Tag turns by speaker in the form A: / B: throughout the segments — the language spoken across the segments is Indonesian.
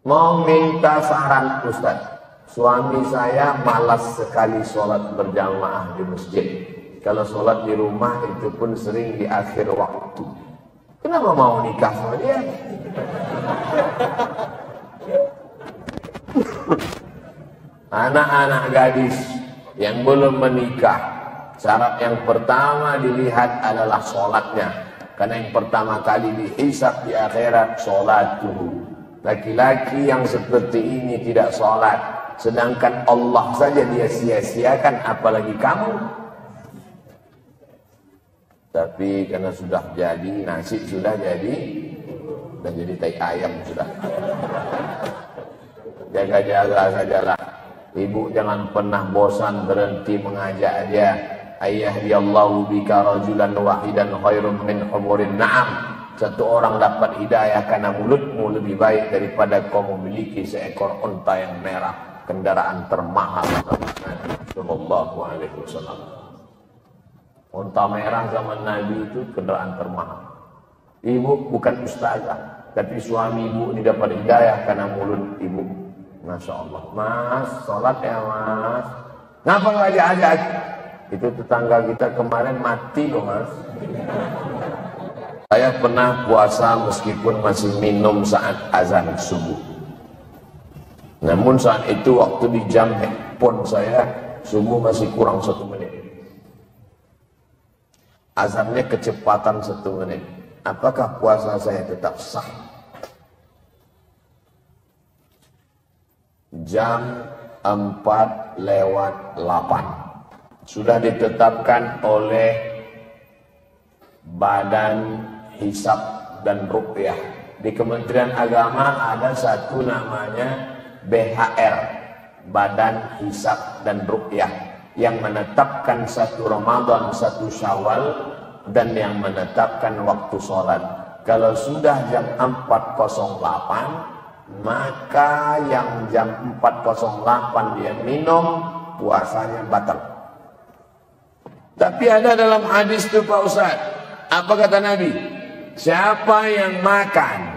A: Mau minta saran Ustaz. Suami saya malas sekali sholat berjamaah di masjid. Kalau sholat di rumah itu pun sering di akhir waktu. Kenapa mau nikah sama dia? Anak-anak gadis yang belum menikah, syarat yang pertama dilihat adalah sholatnya. Karena yang pertama kali dihisab di akhirat sholat tubuh. Laki-laki yang seperti ini tidak sholat, sedangkan Allah saja dia sia-siakan, apalagi kamu. Tapi karena sudah jadi, nasi sudah jadi tai ayam sudah. Jaga-jaga sajalah. Ibu jangan pernah bosan berhenti mengajak dia. Ayyahdiallahu bika rajulan wahidan khairum min humurin na'am. Satu orang dapat hidayah karena mulutmu lebih baik daripada kau memiliki seekor unta yang merah, kendaraan termahal sallallahu alaihi wasallam. Unta merah zaman Nabi itu kendaraan termahal. Ibu bukan ustazah, tapi suami ibu ini dapat hidayah karena mulut ibu. Masya Allah. Mas, sholat ya mas. Ngapa nggak ajak-ajak? Itu tetangga kita kemarin mati loh mas. Saya pernah puasa meskipun masih minum saat azan subuh. Namun saat itu waktu di jam handphone saya subuh masih kurang 1 menit. Azannya kecepatan 1 menit. Apakah puasa saya tetap sah? Jam 4:08 sudah ditetapkan oleh Badan Hisab dan Ruqyah. Di Kementerian Agama ada satu namanya BHR, Badan Hisab dan Ruqyah, yang menetapkan 1 Ramadan, 1 Syawal, dan yang menetapkan waktu sholat. Kalau sudah jam 4:08, maka yang jam 4:08 dia minum, puasanya batal. Tapi ada dalam hadis itu Pak Ustaz, apa kata Nabi? Siapa yang makan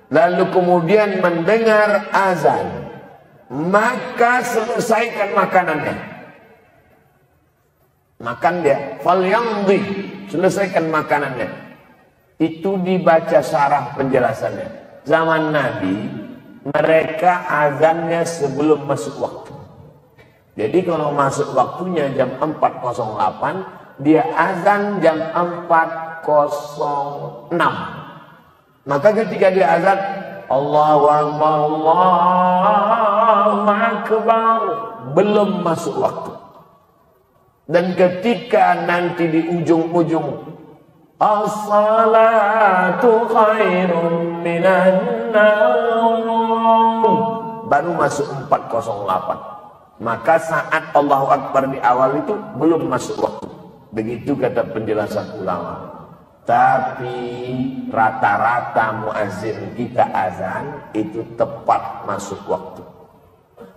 A: lalu kemudian mendengar azan, maka selesaikan makanannya. Makan dia, falyamdi, selesaikan makanannya. Itu dibaca syarah penjelasannya. Zaman Nabi, mereka azannya sebelum masuk waktu. Jadi kalau masuk waktunya jam 4:08, dia azan jam 4:06. Maka ketika dia azan, Allahu Akbar, Allahu Akbar, belum masuk waktu. Dan ketika nanti di ujung-ujung, as-salatu khairun minan naum, baru masuk 4:08. Maka saat Allahu Akbar di awal itu belum masuk waktu. Begitu kata penjelasan ulama. Tapi rata-rata muazzin kita azan itu tepat masuk waktu.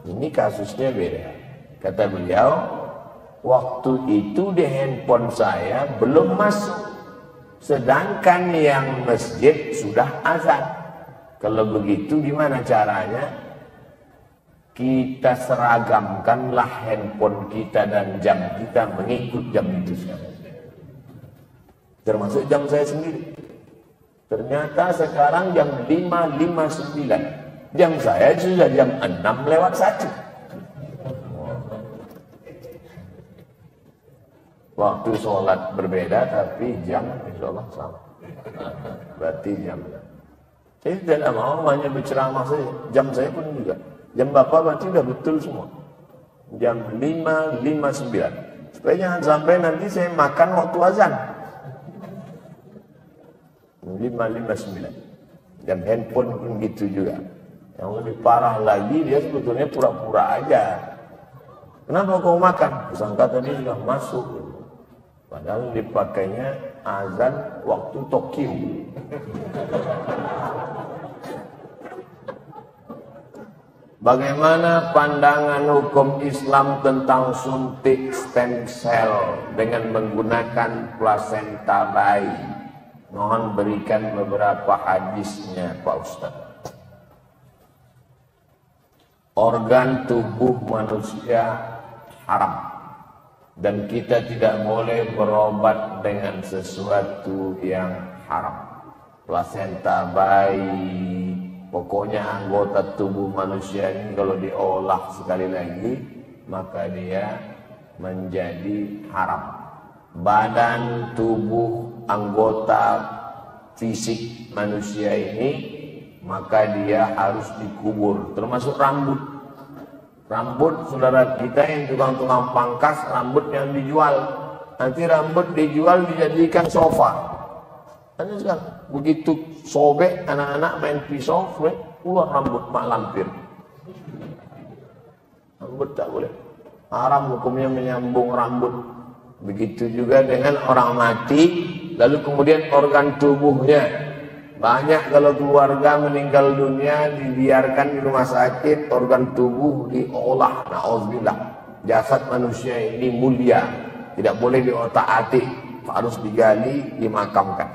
A: Ini kasusnya beda. Kata beliau, waktu itu di handphone saya belum masuk. Sedangkan yang masjid sudah azan. Kalau begitu gimana caranya? Kita seragamkanlah handphone kita dan jam kita mengikut jam itu sekarang. Termasuk jam saya sendiri. Ternyata sekarang jam 5:59. Jam saya sudah jam 6:01. Waktu sholat berbeda tapi jam insya Allah sama. Berarti jam. Saya tidak mau hanya berceramah saja. Jam saya pun juga. Jam Bapak berarti sudah betul semua. Jam 5:59. Supaya jangan sampai nanti saya makan waktu azan. 5:59. Dan handphone pun gitu juga. Yang lebih parah lagi dia sebetulnya pura-pura aja. Kenapa kau makan? Sangka tadi sudah masuk. Padahal dipakainya azan waktu Tokyo. Bagaimana pandangan hukum Islam tentang suntik stem cell dengan menggunakan plasenta bayi? Mohon berikan beberapa hadisnya Pak Ustaz. organ tubuh manusia haram, dan kita tidak boleh berobat dengan sesuatu yang haram. Plasenta bayi, pokoknya anggota tubuh manusia ini kalau diolah sekali lagi maka dia menjadi haram. Badan, tubuh, anggota fisik manusia ini maka dia harus dikubur, termasuk rambut. Rambut saudara kita yang tukang-tukang pangkas, rambut yang dijual, nanti rambut dijual dijadikan sofa. Nanti sekarang begitu sobek anak-anak main pisau, keluar rambut mak lampir. Rambut tak boleh, haram hukumnya menyambung rambut. Begitu juga dengan orang mati, lalu kemudian organ tubuhnya. Banyak kalau keluarga meninggal dunia dibiarkan di rumah sakit, organ tubuh diolah. Na'udzubillah. Jasad manusia ini mulia, tidak boleh diotak-atik, harus digali, dimakamkan.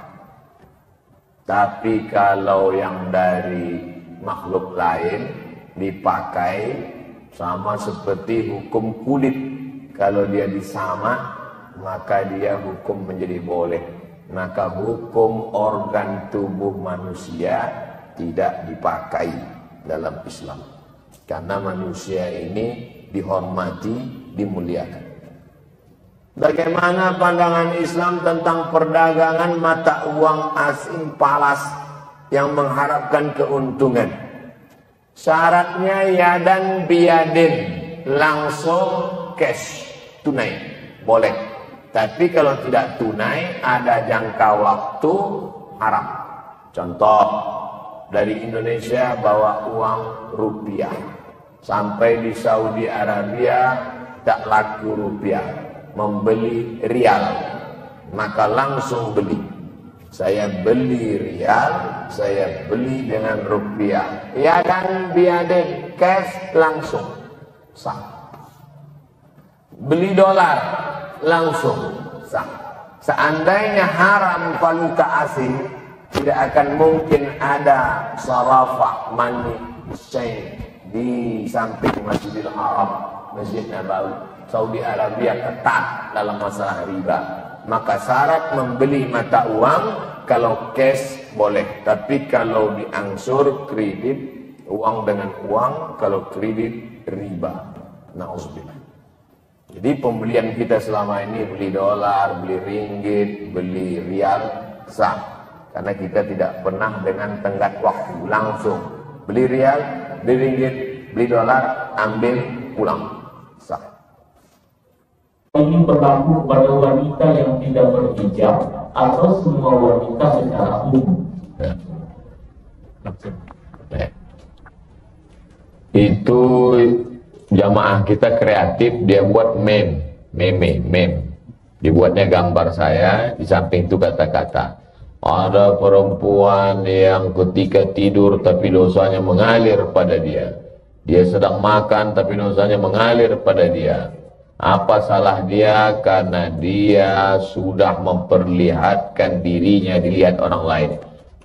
A: Tapi kalau yang dari makhluk lain dipakai, sama seperti hukum kulit, kalau dia disamak maka dia hukum menjadi boleh. Maka hukum organ tubuh manusia tidak dipakai dalam Islam, karena manusia ini dihormati, dimuliakan. Bagaimana pandangan Islam tentang perdagangan mata uang asing palas yang mengharapkan keuntungan? Syaratnya yadan biyadin, langsung cash, tunai, boleh. Tapi kalau tidak tunai, ada jangka waktu, haram. Contoh, dari Indonesia bawa uang rupiah, sampai di Saudi Arabia tak laku rupiah, membeli rial, maka langsung beli. Saya beli rial, saya beli dengan rupiah, ya dan biadin, cash langsung sah. Beli dolar langsung sah. Seandainya haram valuta asing, tidak akan mungkin ada sarafah money exchange di samping Masjidil Haram, Masjid Nabawi. Saudi Arabia ketat dalam masalah riba. Maka syarat membeli mata uang, kalau cash boleh, tapi kalau diangsur kredit, uang dengan uang, kalau kredit riba. Na'udzubillah. Jadi pembelian kita selama ini beli dolar, beli ringgit, beli rial sah, karena kita tidak pernah dengan tenggat waktu, langsung beli rial, beli ringgit, beli dolar, ambil pulang, sah.
B: Ini berlaku pada wanita yang tidak berhijab atau semua wanita secara umum?
A: Itu jamaah kita kreatif, dia buat meme. Dibuatnya gambar saya, di samping itu kata-kata. Ada perempuan yang ketika tidur tapi dosanya mengalir pada dia. Dia sedang makan tapi dosanya mengalir pada dia. Apa salah dia? Karena dia sudah memperlihatkan dirinya dilihat orang lain.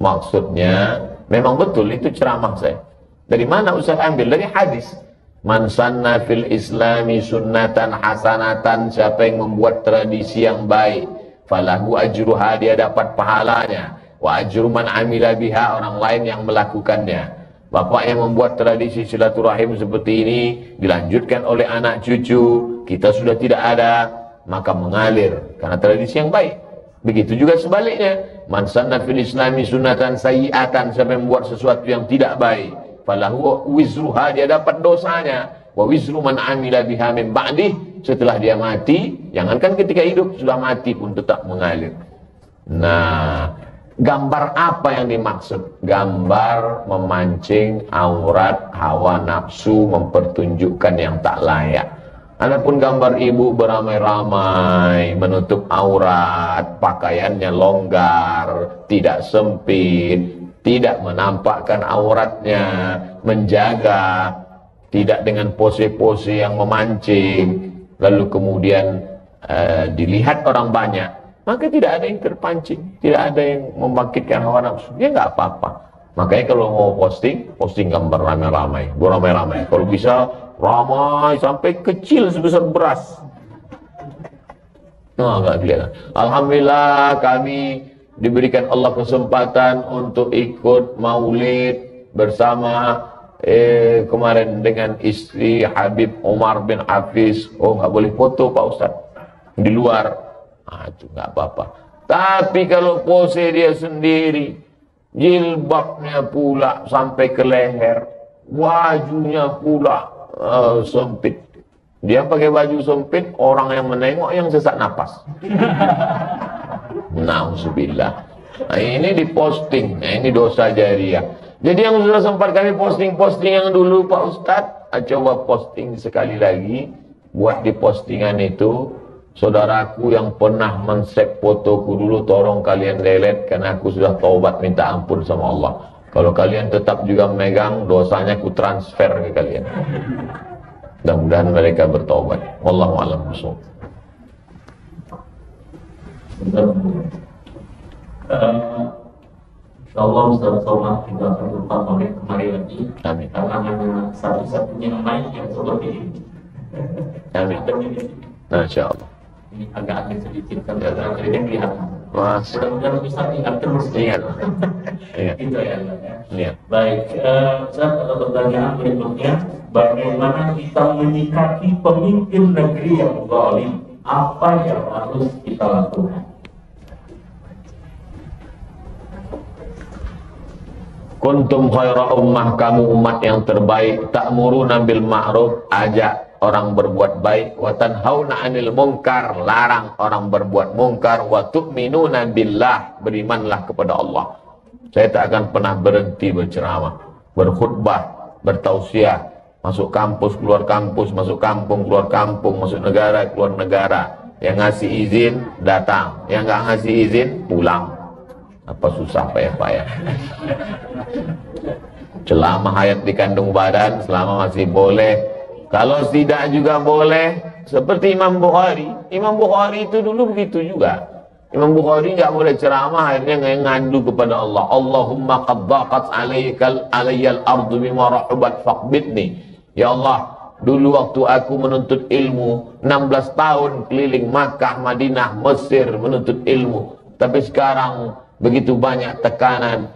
A: Maksudnya, memang betul itu ceramah saya. Dari mana Ustaz ambil? Dari hadis. Man sanna fil islami sunnatan hasanatan, siapa yang membuat tradisi yang baik, falahu ajruha, dia dapat pahalanya, wa ajru man amila biha, orang lain yang melakukannya. Bapak yang membuat tradisi silaturahim seperti ini dilanjutkan oleh anak cucu, kita sudah tidak ada, maka mengalir karena tradisi yang baik. Begitu juga sebaliknya, man sanna fil islami sunnatan sayyi'atan, siapa yang membuat sesuatu yang tidak baik, falahu wizruha, dia dapat dosanya, wa wizru man amila biha min ba'dih, setelah dia mati, jangankan ketika hidup, sudah mati pun tetap mengalir. Nah, gambar apa yang dimaksud? Gambar memancing aurat, hawa nafsu, mempertunjukkan yang tak layak. Adapun gambar ibu beramai-ramai, menutup aurat, pakaiannya longgar, tidak sempit, tidak menampakkan auratnya, menjaga, tidak dengan pose-pose yang memancing, lalu kemudian dilihat orang banyak, maka tidak ada yang terpancing, tidak ada yang membangkitkan hawa nafsu, dia nggak apa-apa. Makanya kalau mau posting, posting gambar ramai-ramai, beramai-ramai. Kalau bisa ramai sampai kecil sebesar beras. Nah, nggak kelihatan. Alhamdulillah kami diberikan Allah kesempatan untuk ikut maulid bersama kemarin dengan istri Habib Umar bin Hafiz. Oh, nggak boleh foto Pak Ustadz di luar. Ah, itu nggak apa-apa. Tapi kalau pose dia sendiri, jilbabnya pula sampai ke leher, bajunya pula sempit. Dia pakai baju sempit, orang yang menengok yang sesak napas. Nauzubillah. Nah, ini diposting. Nah, ini dosa jariah. Jadi yang sudah sempat kami posting yang dulu Pak Ustadz, coba posting sekali lagi. Buat di postingan itu, saudaraku yang pernah men-save fotoku dulu, tolong kalian delete karena aku sudah taubat minta ampun sama Allah. Kalau kalian tetap juga megang, dosanya ku transfer ke kalian. Mudah-mudahan mereka bertaubat. Wallahu a'lam bishawab.
B: InsyaAllah Ustaz Somad juga akan berempat oleh kemarin lagi.
A: Amin.
B: Karena hanya satu-satunya mic yang seperti ini.
A: Amin. Nah, insyaAllah.
B: Ini agak aneh sedikit karena akhirnya kelihatan.
A: Mas,
B: Mudah-mudahan bisa ingat terus.
A: ingat. Ingat.
B: Gitu ya.
A: Iya.
B: Baik, Ustaz, ada pertanyaan berikutnya. Bagaimana kita menyikapi pemimpin negeri yang zalim? Apa yang harus kita lakukan?
A: Kuntum khaira ummah, kamu umat yang terbaik, ta'muruna bil ma'ruf, ajak orang berbuat baik, wa tanhauna 'anil munkar, larang orang berbuat mungkar, wa tu'minuna billah, berimanlah kepada Allah. Saya tak akan pernah berhenti berceramah, berkhutbah, bertausiah, masuk kampus, keluar kampus, masuk kampung, keluar kampung, masuk negara, keluar negara. Yang ngasih izin datang, yang nggak ngasih izin pulang. Apa susah payah-payah. Selama hayat di kandung badan, selama masih boleh. Kalau tidak juga boleh. Seperti Imam Bukhari. Imam Bukhari itu dulu begitu juga. Imam Bukhari nggak boleh ceramah, akhirnya ngadu kepada Allah. Allahumma qad daqat alayyal ardu bima rahubat faqbidni. Ya Allah, dulu waktu aku menuntut ilmu 16 tahun keliling Makkah, Madinah, Mesir menuntut ilmu. Tapi sekarang begitu banyak tekanan.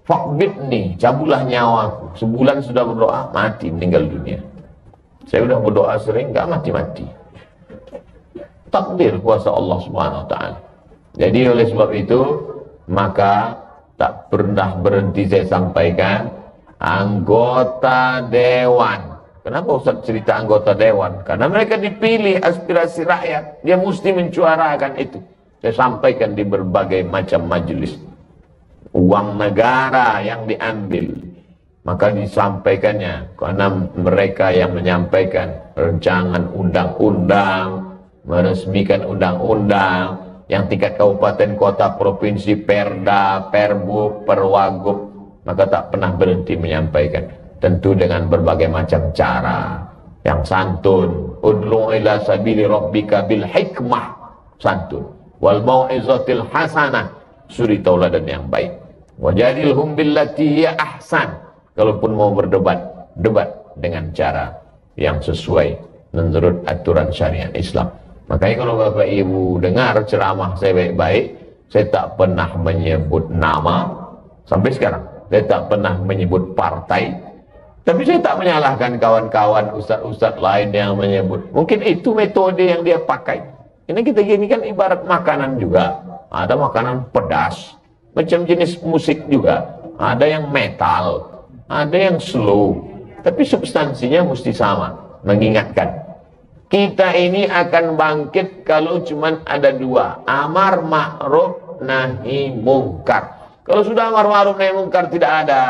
A: Faqbidni, cabutlah nyawaku. Sebulan sudah berdoa, mati, meninggal dunia. Saya sudah berdoa sering, nggak mati-mati. Takdir kuasa Allah Subhanahu wa taala. Jadi oleh sebab itu, maka tak pernah berhenti saya sampaikan, anggota dewan. Kenapa Ustaz cerita anggota dewan? Karena mereka dipilih aspirasi rakyat, dia mesti mencuarakan itu. Saya sampaikan di berbagai macam majelis. Uang negara yang diambil, maka disampaikannya karena mereka yang menyampaikan rancangan undang-undang, meresmikan undang-undang yang tingkat kabupaten, kota, provinsi, perda, perbuk, perwagub, maka tak pernah berhenti menyampaikan, tentu dengan berbagai macam cara yang santun. Ud'u ila sabili rabbika bil hikmah, santun, wal mau'izatil hasanah, suri tauladan yang baik. Wajadilhum billati hiya ahsan. Kalaupun mau berdebat, debat dengan cara yang sesuai menurut aturan syariat Islam. Makanya kalau Bapak Ibu dengar ceramah saya baik-baik, saya tak pernah menyebut nama sampai sekarang. Saya tak pernah menyebut partai. Tapi saya tak menyalahkan kawan-kawan ustaz-ustaz lain yang menyebut. Mungkin itu metode yang dia pakai. Ini kita gini kan ibarat makanan juga. Ada makanan pedas, macam jenis musik juga. Ada yang metal, ada yang slow. Tapi substansinya mesti sama, mengingatkan. Kita ini akan bangkit kalau cuma ada dua, amar ma'ruf nahi mungkar. Kalau sudah amar ma'ruf nahi mungkar tidak ada,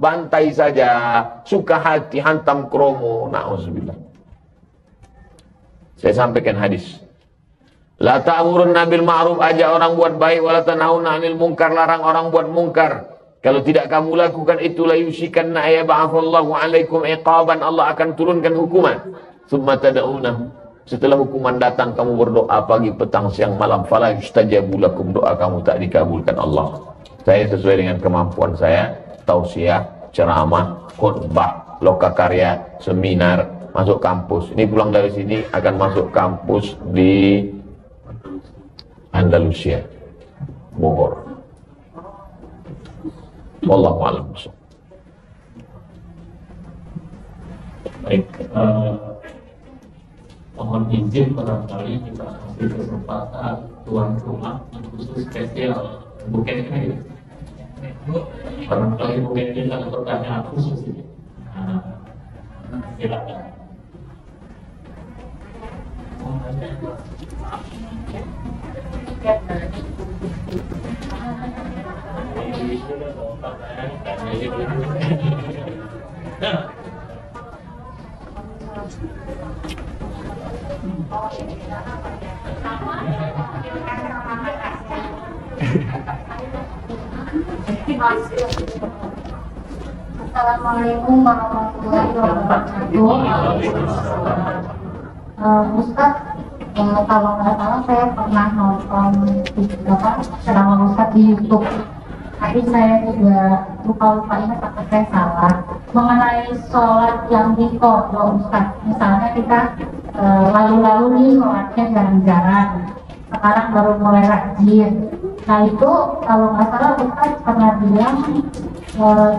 A: bantai saja, suka hati hantam kromo, na'udzubillah. Saya sampaikan hadis. La ta'murunna bil ma'ruf, ajak orang buat baik, wala tanhauna 'anil munkar, larang orang buat mungkar. Kalau tidak kamu lakukan itu, la yushikanna ayab'atsallahu 'alaikum iqaban, Allah akan turunkan hukuman. Tsumma tad'unahu, setelah hukuman datang kamu berdoa pagi, petang, siang, malam, fala yustajabu lakum, doa kamu tak dikabulkan Allah. Saya sesuai dengan kemampuan saya tausiah, ceramah, khutbah, lokakarya, seminar, masuk kampus. Ini pulang dari sini akan masuk kampus di Andalusia, Bogor. Wallahu a'lam.
B: Baik, mohon izin barangkali kita kasih kesempatan tuan rumah khusus spesial Buket ini. Barangkali Buket ini ada pertanyaan khusus ini. Silakan.
C: Assalamualaikum warahmatullahi wabarakatuh. Ustaz, kalau nggak salah saya pernah nonton ceramah Ustaz di YouTube. Tapi saya juga lupa ingat apa saya salah mengenai sholat yang diqadha Ustaz. Misalnya kita lalu-lalu nih sholatnya jarang-jarang, sekarang baru mulai rajin. Nah itu kalau nggak salah Ustaz pernah bilang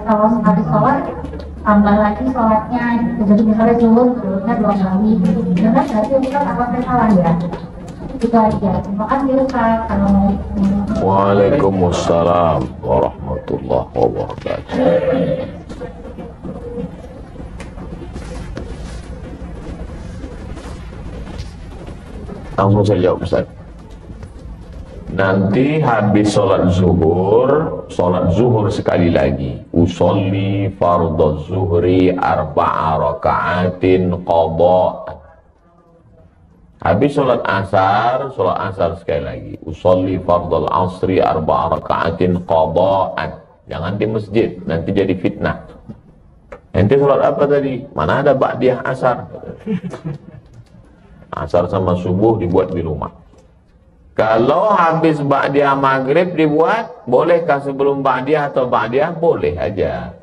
C: kalau sekali sholat tambah lagi sholatnya gitu. Jadi misalnya zuhurnya 2 kali. Benar berarti Ustaz apa saya salah ya? Itu aja. Terima kasih Ustaz. Assalamualaikum.
A: Waalaikumsalam warahmatullahi wabarakatuh. Langsung saya jawab Ustaz. Nanti habis sholat zuhur sekali lagi. Usolli fardhu zuhri 4 raka'atin qadha. Habis sholat asar sekali lagi. Usolli fardhu asri 4 raka'atin qadha'an. Jangan di masjid, nanti jadi fitnah. Nanti sholat apa tadi? Mana ada ba'diyah asar? Asar sama subuh dibuat di rumah. Kalau habis ba'diyah maghrib dibuat, bolehkah sebelum ba'diyah atau ba'diyah? Boleh aja.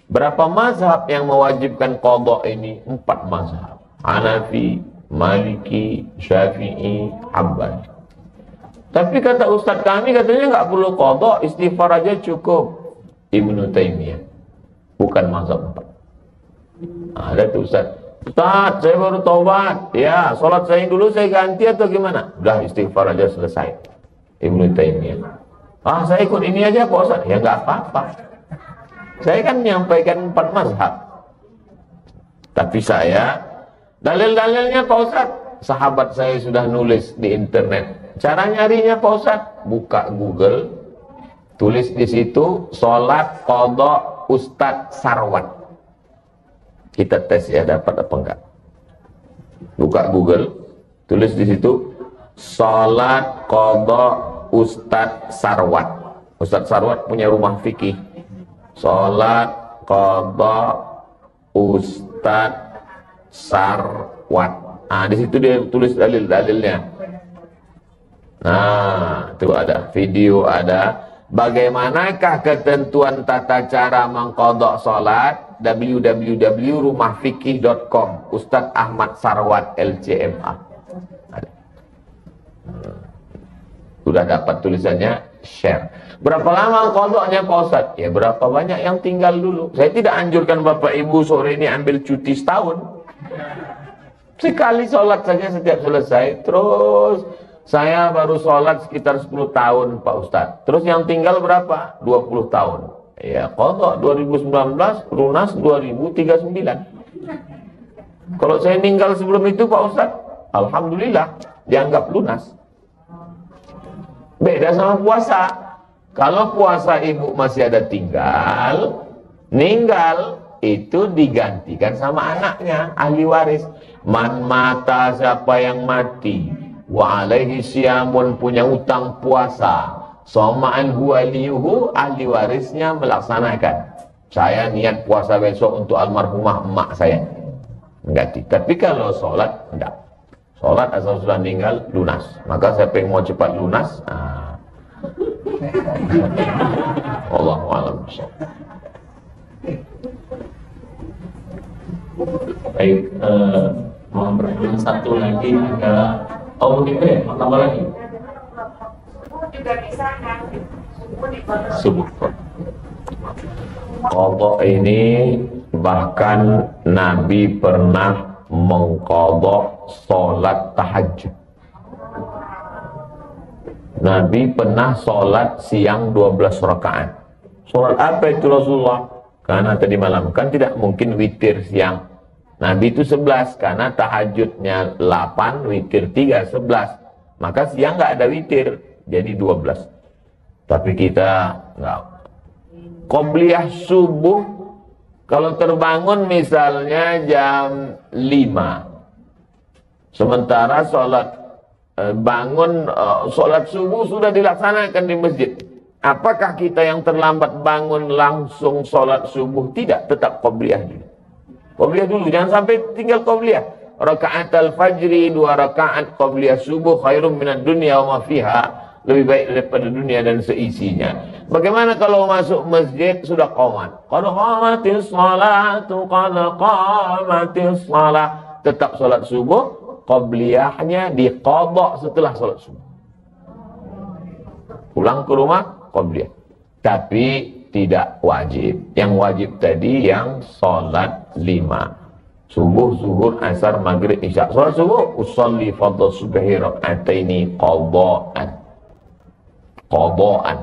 A: Berapa mazhab yang mewajibkan qadha ini? 4 mazhab. Hanafi, Maliki, Syafi'i, Hambali. Tapi kata Ustadz kami katanya nggak perlu qadha, istighfar aja cukup. Ibnu Taimiyah. Bukan mazhab 4. Ada tuh Ustadz. Ustaz, saya baru taubat. Ya, sholat saya dulu saya ganti atau gimana? Udah istighfar aja selesai. Ibnu Taimiyah. Saya ikut ini aja Pak Ustaz. Ya nggak apa-apa. Saya kan menyampaikan 4 mazhab. Tapi saya, dalil-dalilnya Pak Ustaz, sahabat saya sudah nulis di internet. Cara nyarinya Pak Ustaz, buka Google, tulis di situ sholat qadha Ustadz Sarwan. Kita tes ya dapat apa enggak. Buka Google, tulis di situ salat qadha Ustadz Sarwat. Ustadz Sarwat punya rumah fikih. Salat qadha Ustadz Sarwat. Di situ dia tulis dalil-dalilnya. Itu ada video, ada bagaimanakah ketentuan tata cara mengqadha salat. www.rumahfikih.com Ustadz Ahmad Sarwat LCMA. Sudah dapat tulisannya, share. Berapa lama qadhanya Pak Ustadz? Ya berapa banyak yang tinggal dulu. Saya tidak anjurkan Bapak Ibu sore ini ambil cuti setahun. Sekali sholat saja setiap selesai. Terus saya baru sholat sekitar 10 tahun Pak Ustadz. Terus yang tinggal berapa? 20 tahun. Ya, qadha 2019, lunas 2039. Kalau saya meninggal sebelum itu Pak Ustadz, alhamdulillah dianggap lunas. Beda sama puasa. Kalau puasa ibu masih ada tinggal, ninggal itu digantikan sama anaknya, ahli waris. Man mata, siapa yang mati, wa alaihi siyamun, punya utang puasa, soma'an huwaliyuhu, ahli warisnya melaksanakan. Saya niat puasa besok untuk almarhumah emak saya, ganti. Tapi kalau sholat, enggak. Sholat asal sudah meninggal, lunas. Maka siapa yang mau cepat lunas, Allahu a'lam.
B: Baik, mau bertanya satu lagi ada gitu ya, mau tambah lagi?
C: Juga bisa kan?
B: Subuh.
A: Qadha ini bahkan Nabi pernah mengqadha sholat tahajud. Nabi pernah sholat siang 12 rakaat. Sholat apa itu Rasulullah? Karena tadi malam kan tidak mungkin witir siang. Nabi itu 11 karena tahajudnya 8, witir 3, 11. Maka siang nggak ada witir, jadi 12. Tapi kita nggak. Qobliyah subuh kalau terbangun misalnya jam 5, sementara sholat subuh sudah dilaksanakan di masjid. Apakah kita yang terlambat bangun langsung sholat subuh? Tidak, tetap qobliyah dulu. Qobliyah dulu, jangan sampai tinggal qobliyah. Rakaat al-fajri 2 rakaat qobliyah subuh khairum minad dunya wa ma fiha. Lebih baik daripada dunia dan seisinya. Bagaimana kalau masuk masjid sudah qomat? Qad qamatis sholatu, qad qamatis sholat. Tetap sholat subuh, qobliyahnya diqadha setelah sholat subuh. Pulang ke rumah, qobliyah. Tapi tidak wajib. Yang wajib tadi yang sholat 5. Subuh, zuhur, asar, maghrib, isya. Sholat subuh, usolli fardhu subhi raka'ataini qadha'an. Qadha'an.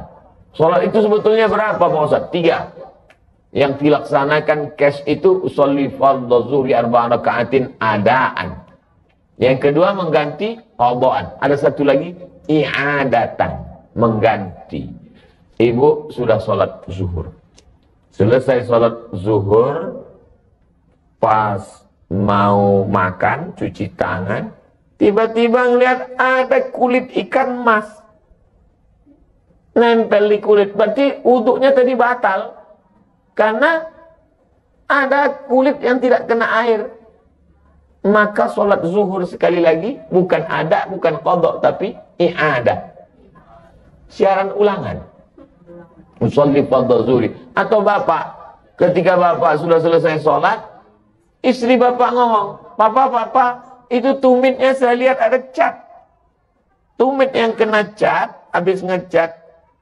A: Sholat itu sebetulnya berapa Pak Ustaz? 3. Yang dilaksanakan cash itu usolli fardhu zuhri 4 raka'atin adaan. Yang kedua mengganti qadha'an. Ada satu lagi i'adatan, mengganti. Ibu sudah sholat zuhur. Selesai sholat zuhur, pas mau makan, cuci tangan, tiba-tiba ngeliat ada kulit ikan mas nempel di kulit. Berarti wuduknya tadi batal karena ada kulit yang tidak kena air. Maka sholat zuhur sekali lagi bukan ada, bukan qadha, tapi i'adah, siaran ulangan. Usolli fardhu zuhri. Atau bapak, ketika bapak sudah selesai sholat, istri bapak ngomong, papa, itu tumitnya saya lihat ada cat. Tumit yang kena cat, habis ngecat,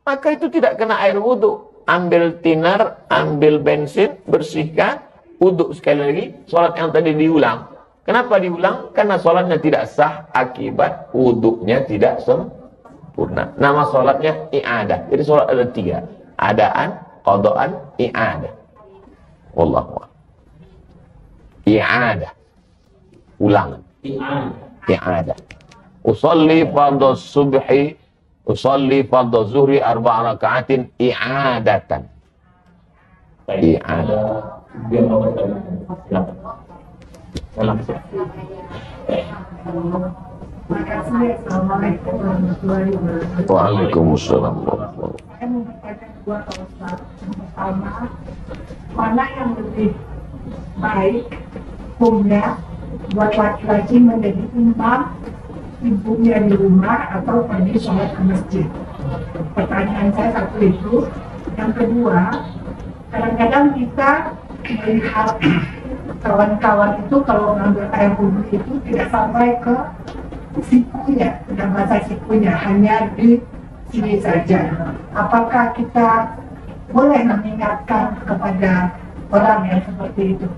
A: maka itu tidak kena air wudhu. Ambil tinar, ambil bensin, bersihkan, wudhu sekali lagi, sholat yang tadi diulang. Kenapa diulang? Karena sholatnya tidak sah akibat wudhunya tidak sempurna. Nama sholatnya i'adah. Jadi sholat ada 3. Adaan, qadha'an, i'adah. Wallahu a'lam. I'adah, ulangan. I'adah. Usolli fardhu subhi, usolli fardhu zuhri 4 raka'atin i'adatan. I'adah.
B: Biar nomor tadi. Langsung.
C: Assalamualaikum warahmatullahi wabarakatuh.
A: Waalaikumsalam.
C: Saya mau bertanya 2 Pak Ustaz. Pertama, mana yang lebih baik hukumnya buat laki-laki menjadi imam, ibunya di rumah atau pergi sholat ke masjid? Pertanyaan saya satu itu. Yang kedua, kadang-kadang kita melihat kawan-kawan itu kalau ngambil air wudhu itu tidak sampai ke sikunya, dan bahasa sikunya hanya di sini saja. Apakah kita boleh mengingatkan kepada orang yang seperti itu?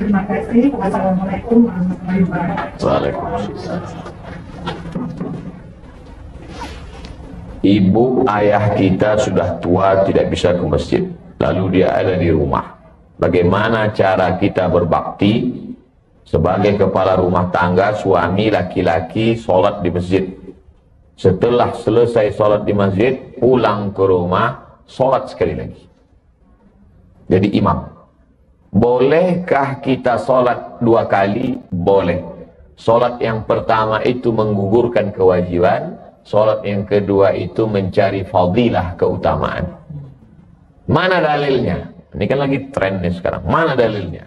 C: Terima kasih. Wassalamualaikum warahmatullahi wabarakatuh.
A: Waalaikumsalam. Ibu ayah kita sudah tua, tidak bisa ke masjid, lalu dia ada di rumah. Bagaimana cara kita berbakti sebagai kepala rumah tangga, suami laki-laki sholat di masjid? Setelah selesai sholat di masjid, pulang ke rumah, sholat sekali lagi. Jadi imam. Bolehkah kita sholat 2 kali? Boleh. Sholat yang pertama itu menggugurkan kewajiban, sholat yang kedua itu mencari fadilah, keutamaan. Mana dalilnya? Ini kan lagi tren nih sekarang. Mana dalilnya?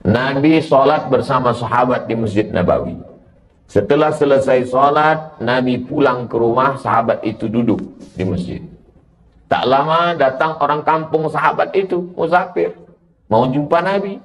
A: Nabi sholat bersama sahabat di Masjid Nabawi. Setelah selesai sholat, Nabi pulang ke rumah, sahabat itu duduk di masjid. Tak lama datang orang kampung sahabat itu, musafir, mau jumpa Nabi.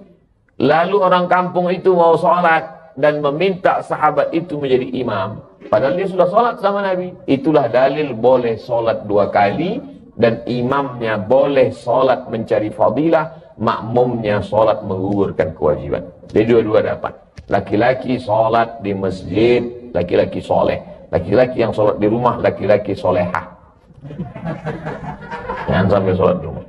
A: Lalu orang kampung itu mau sholat dan meminta sahabat itu menjadi imam. Padahal dia sudah sholat sama Nabi. Itulah dalil boleh sholat 2 kali. Dan imamnya boleh sholat mencari fadilah. Makmumnya sholat menggugurkan kewajiban. Jadi dua-dua dapat. Laki-laki sholat di masjid, laki-laki soleh. Laki-laki yang sholat di rumah, laki-laki solehah. Jangan sampai sholat di rumah.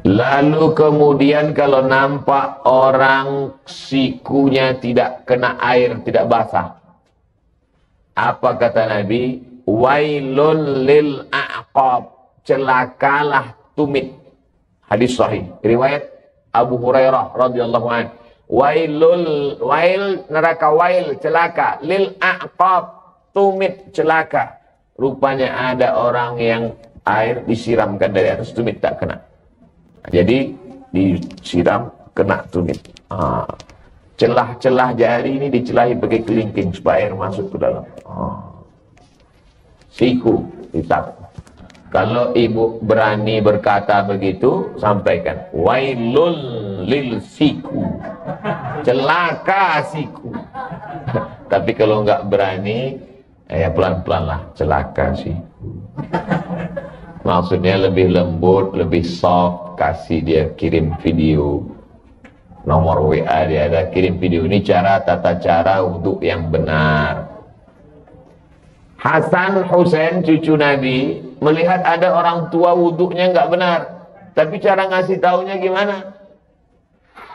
A: Lalu kemudian kalau nampak orang sikunya tidak kena air, tidak basah. Apa kata Nabi? Wailun lil a'qab. Celakalah tumit. Hadis sahih. Riwayat Abu Hurairah radhiyallahu anhu. Wail neraka wail celaka, lil a'qab tumit celaka. Rupanya ada orang yang air disiramkan dari atas tumit tak kena. Jadi disiram kena tumit. Celah-celah jari ini dicelahi pakai kelingking supaya air masuk ke dalam. Siku ditap. Kalau ibu berani berkata begitu, sampaikan wailul lil siku. Celaka siku. Tapi kalau enggak berani, ya pelan-pelan lah, celaka siku. Maksudnya lebih lembut, lebih soft, kasih dia kirim video. Nomor WA dia ada, kirim video. Ini tata cara wudhu yang benar. Hasan Husain cucu Nabi melihat ada orang tua wudhunya nggak benar. Tapi cara ngasih taunya gimana?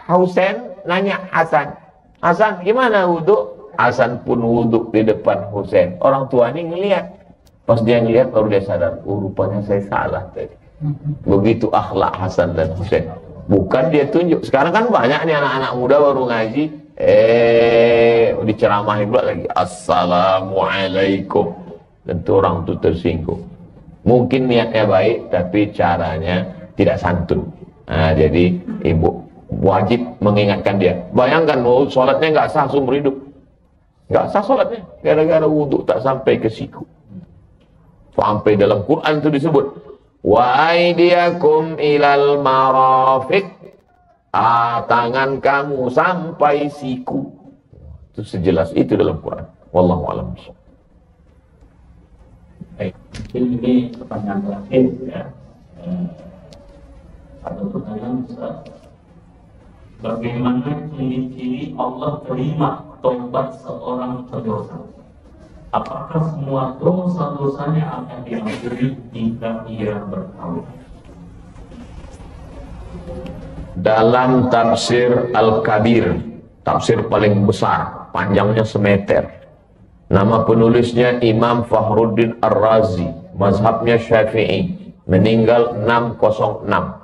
A: Husain nanya Hasan, Hasan gimana wudhu? Hasan pun wudhu di depan Husain. Orang tua ini ngelihat. Pas dia ngelihat baru dia sadar, rupanya saya salah tadi. Begitu akhlak Hasan dan Husain. Bukan dia tunjuk. Sekarang kan banyak nih anak-anak muda baru ngaji, diceramahin pula lagi. Assalamualaikum. Tentu orang itu tersinggung. Mungkin niatnya baik, tapi caranya tidak santun. Nah, jadi ibu wajib mengingatkan dia. Bayangkan, sholatnya nggak sah seumur hidup. Nggak sah sholatnya, gara-gara wudhu tak sampai ke siku. Sampai dalam Quran itu disebut wa aydiyakum ilal marafiq, tangan kamu sampai siku. Itu sejelas itu dalam Quran. Wallahu a'lam.
B: Baik, ini pertanyaan terakhir ya. Satu pertanyaan Ustaz. Bagaimana ciri-ciri Allah terima taubat seorang pendosa? Apakah semua dosa-dosanya akan diampuni jika ia bertaubat?
A: Dalam tafsir Al-Kabir, tafsir paling besar, panjangnya semeter. Nama penulisnya Imam Fakhruddin Ar-Razi, mazhabnya Syafi'i, meninggal 606.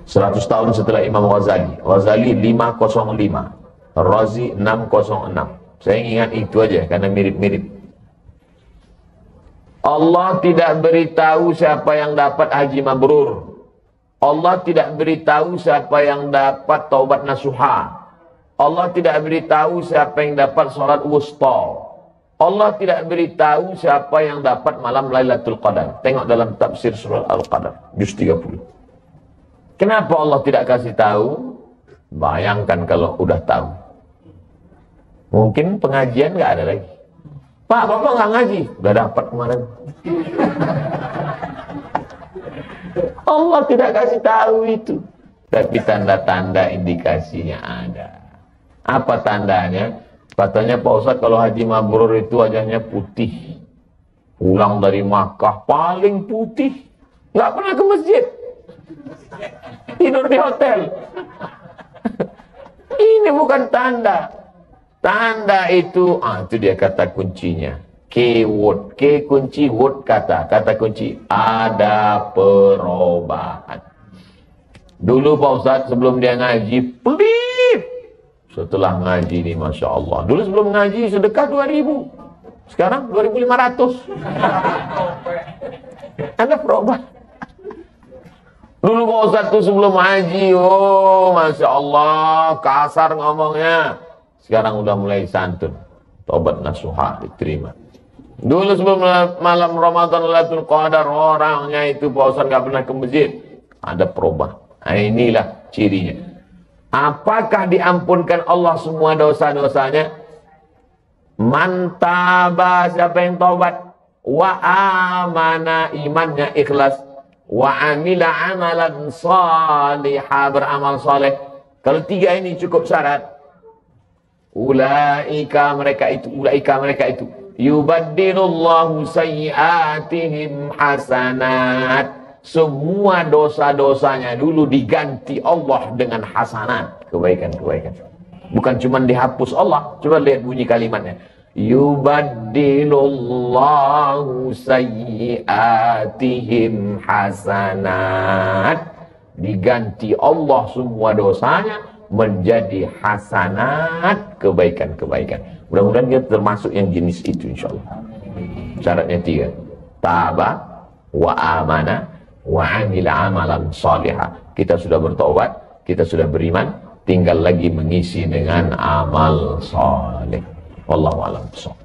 A: 100 tahun setelah Imam Ghazali. Ghazali 505. Razi 606. Saya ingat itu aja karena mirip-mirip. Allah tidak beritahu siapa yang dapat haji mabrur. Allah tidak beritahu siapa yang dapat taubat nasuha. Allah tidak beritahu siapa yang dapat salat wusta. Allah tidak beritahu siapa yang dapat malam Lailatul Qadar. Tengok dalam tafsir surah Al-Qadar juz 30. Kenapa Allah tidak kasih tahu? Bayangkan kalau udah tahu. Mungkin pengajian nggak ada lagi. Pak, Bapak nggak ngaji? Udah dapat kemarin. Allah tidak kasih tahu itu. Tapi tanda-tanda indikasinya ada. Apa tandanya? Katanya Pak Ustadz kalau haji mabrur itu wajahnya putih. Pulang dari Makkah paling putih. Nggak pernah ke masjid. Tidur di hotel. Ini bukan tanda. Tanda itu, itu dia kata kuncinya. Keyword, ke kunci, word kata. Kata kunci, ada perubahan. Dulu Pak Ustadz sebelum dia ngaji, pelit. Setelah ngaji ini, Masya Allah. Dulu sebelum ngaji sedekah 2.000. Sekarang 2.500. Ada perubahan. Dulu Pak Ustadz tuh sebelum ngaji, Masya Allah, kasar ngomongnya. Sekarang udah mulai santun. Taubat nasuha diterima. Dulu sebelum malam Ramadan Lailatul Qadar, orangnya itu Pak Ustaz nggak pernah ke masjid. Ada perubahan. Nah, inilah cirinya. Apakah diampunkan Allah semua dosa-dosanya? Mantaba, siapa yang taubat, wa amana, imannya ikhlas, wa amila amalan salihah, beramal saleh. Kalau tiga ini cukup syarat. Ulaika mereka itu yubaddilullahu sayyiatihim hasanat. Semua dosa-dosanya dulu diganti Allah dengan hasanat, kebaikan-kebaikan. Bukan cuma dihapus Allah. Coba lihat bunyi kalimatnya. Yubaddilullahu sayyiatihim hasanat. Diganti Allah semua dosanya menjadi hasanat, kebaikan-kebaikan. Mudah-mudahan kita termasuk yang jenis itu insyaallah. Syaratnya 3. Taba wa amana wa amila amalan salihah. Kita sudah bertobat, kita sudah beriman, tinggal lagi mengisi dengan amal saleh. Wallahu a'lam bishawab.